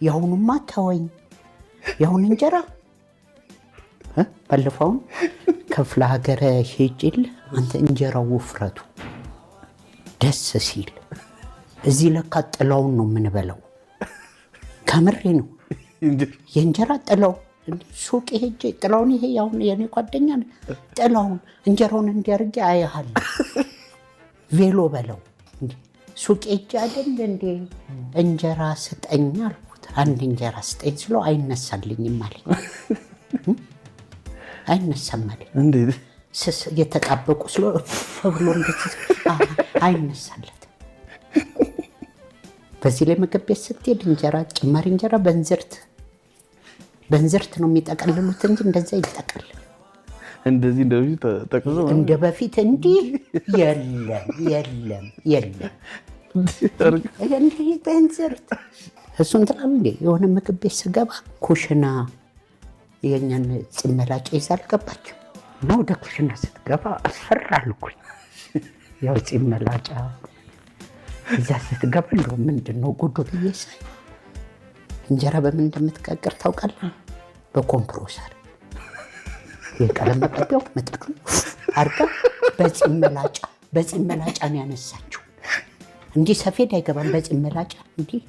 ያሁንማ ተወኝ ያሁን እንጀራ ባለፈውን ከፍለ ሀገር ሄጅል አንተ እንጀራው ውፍረቱ ደስ ሲል እዚህ ለካ ጥላውን ነው የምንበላው ከምሬ ነው የእንጀራ ጥላው ሱቅ ሄጄ ጥላውን ይሄ ያሁን የኔ ጓደኛ ጥላውን እንጀራውን እንዲያርግ አይሃል ቬሎ በለው ሱቅ ሄጄ አይደል እንዴ እንጀራ ስጠኝ አልኩት አንድ እንጀራ ስጠኝ ስለው አይነሳልኝም አለኝ አይነሳም አለኝ እንዴት ስስ የተጣበቁ ስለው ብሎ እንደዚህ አይነሳለት በዚህ ላይ ምግብ ቤት ስትሄድ እንጀራ ጭማሪ እንጀራ በእንዝርት ነው የሚጠቀልሉት እንጂ እንደዛ ይጠቀል እንደዚህ እንደዚህ ተጠቅዞ እንደ በፊት እንዲህ የለም እንዴ በእንዝርት እሱን ትላል እንዴ የሆነ ምግብ ቤት ስገባ ኩሽና የኛን ጽመላጭ ይዛል ገባች ነው ወደ ኩሽና ስትገባ አስፈራልኩኝ ያው ጽመላጫ እዛ ስትገባ ነው ምንድነው ጉዱ ብዬሳይ እንጀራ በምን እንደምትቀቅር ታውቃለህ በኮምፕሮሰር የቀለም መቀቢያው መጥቁ አርጋ በጽመላጫ ነው ያነሳችው እንዲህ ሰፌድ አይገባም በጽመላጫ እንዲህ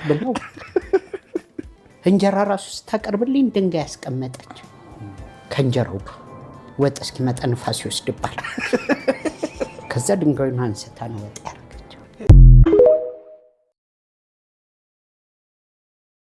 ብለው እንጀራ ራሱ ስታቀርብልኝ ድንጋይ ያስቀመጠች ከእንጀራው ወጥ እስኪመጣ ንፋስ ይወስድባል ከዛ ድንጋዩን አንስታ ነው ወጥ